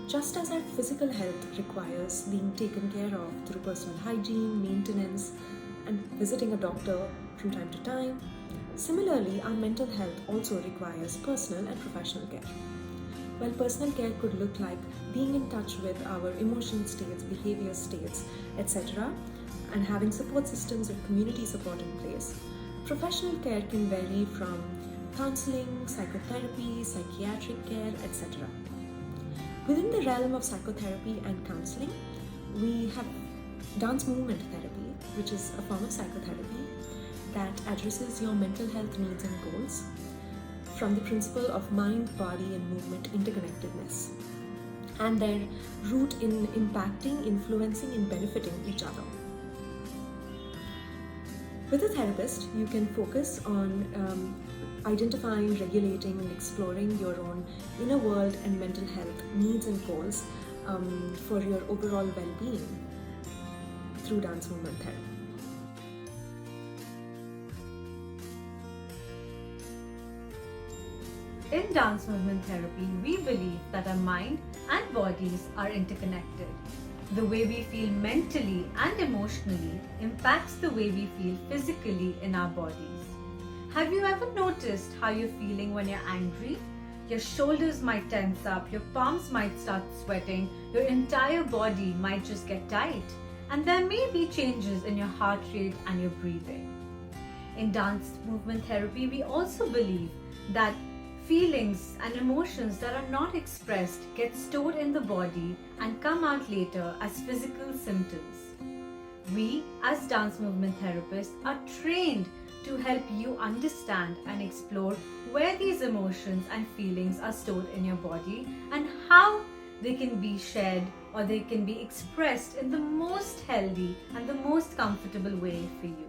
Just as our physical health requires being taken care of through personal hygiene, maintenance, and visiting a doctor from time to time, similarly, our mental health also requires personal and professional care. While personal care could look like being in touch with our emotional states, behavior states, etc., and having support systems or community support in place, professional care can vary from counseling, psychotherapy, psychiatric care, etc. Within the realm of psychotherapy and counseling, we have dance movement therapy, which is a form of psychotherapy that addresses your mental health needs and goals from the principle of mind, body, and movement interconnectedness, and their root in impacting, influencing, and benefiting each other. With a therapist, you can focus on identifying, regulating, and exploring your own inner world and mental health needs and goals for your overall well-being through dance movement therapy. In dance movement therapy, we believe that our mind and bodies are interconnected. The way we feel mentally and emotionally impacts the way we feel physically in our bodies. Have you ever noticed how you're feeling when you're angry? Your shoulders might tense up, your palms might start sweating, your entire body might just get tight, and there may be changes in your heart rate and your breathing. In dance movement therapy, we also believe that feelings and emotions that are not expressed get stored in the body and come out later as physical symptoms. We, as dance movement therapists, are trained to help you understand and explore where these emotions and feelings are stored in your body and how they can be shared or they can be expressed in the most healthy and the most comfortable way for you.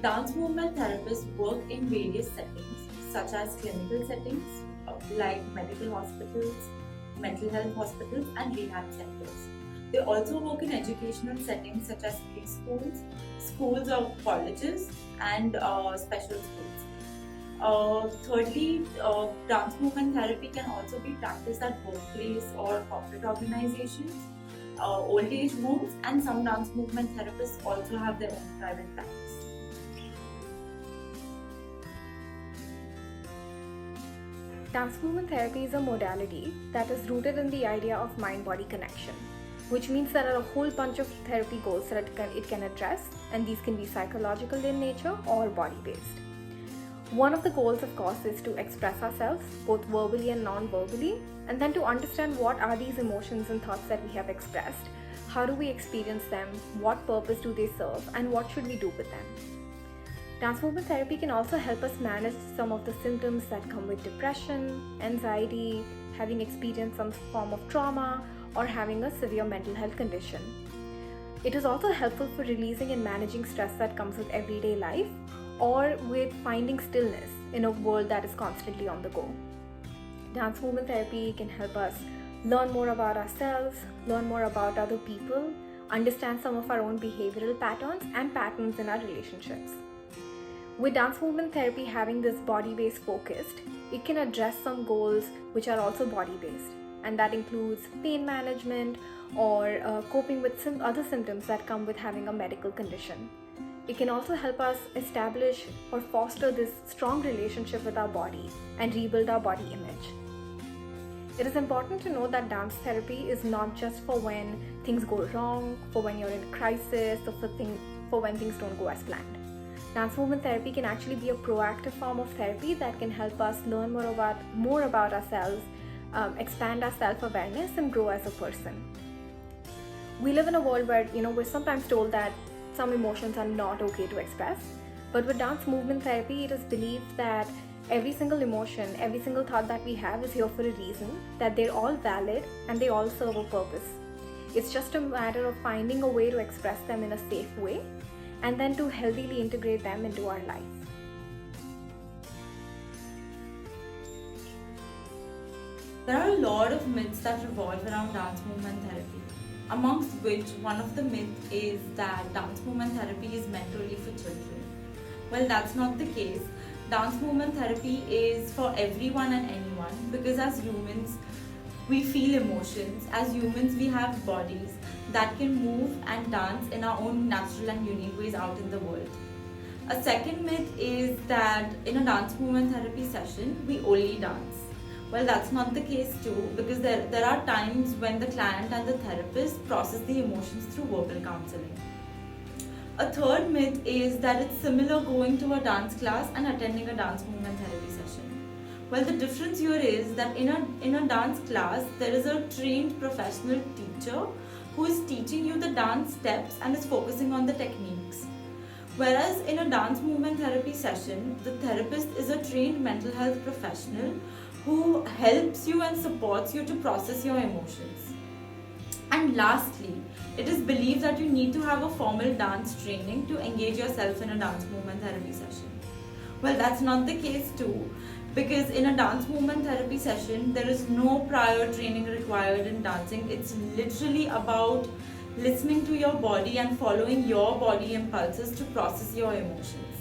Dance movement therapists work in various settings, such as clinical settings like medical hospitals, mental health hospitals, and rehab centers. They also work in educational settings such as preschools, schools or colleges, and special schools. Thirdly, dance movement therapy can also be practiced at workplace or corporate organizations, old age homes, and some dance movement therapists also have their own private practice. Dance movement therapy is a modality that is rooted in the idea of mind-body connection, which means there are a whole bunch of therapy goals that it can address, and these can be psychological in nature or body-based. One of the goals, of course, is to express ourselves, both verbally and non-verbally, and then to understand what are these emotions and thoughts that we have expressed, how do we experience them, what purpose do they serve, and what should we do with them. Dance movement therapy can also help us manage some of the symptoms that come with depression, anxiety, having experienced some form of trauma, or having a severe mental health condition. It is also helpful for releasing and managing stress that comes with everyday life, or with finding stillness in a world that is constantly on the go. Dance movement therapy can help us learn more about ourselves, learn more about other people, understand some of our own behavioral patterns and patterns in our relationships. With dance movement therapy having this body-based focused, it can address some goals which are also body-based, and that includes pain management or coping with some other symptoms that come with having a medical condition. It can also help us establish or foster this strong relationship with our body and rebuild our body image. It is important to know that dance therapy is not just for when things go wrong, for when you're in crisis, or for when things don't go as planned. Dance movement therapy can actually be a proactive form of therapy that can help us learn more about ourselves, expand our self-awareness, and grow as a person. We live in a world where we're sometimes told that some emotions are not okay to express, but with dance movement therapy, it is believed that every single emotion, every single thought that we have is here for a reason, that they're all valid and they all serve a purpose. It's just a matter of finding a way to express them in a safe way and then to healthily integrate them into our life. There are a lot of myths that revolve around dance movement therapy, amongst which one of the myths is that dance movement therapy is meant only for children. Well, that's not the case. dance movement therapy is for everyone and anyone, because as humans, we feel emotions. As humans, we have bodies that can move and dance in our own natural and unique ways out in the world. A second myth is that in a dance movement therapy session, we only dance. Well, that's not the case too, because there are times when the client and the therapist process the emotions through verbal counseling. A third myth is that it's similar going to a dance class and attending a dance movement therapy session. Well, the difference here is that in a dance class, there is a trained professional teacher who is teaching you the dance steps and is focusing on the techniques. Whereas in a dance movement therapy session, the therapist is a trained mental health professional who helps you and supports you to process your emotions. And lastly, it is believed that you need to have a formal dance training to engage yourself in a dance movement therapy session. Well, that's not the case too, because in a dance movement therapy session, there is no prior training required in dancing. It's literally about listening to your body and following your body impulses to process your emotions.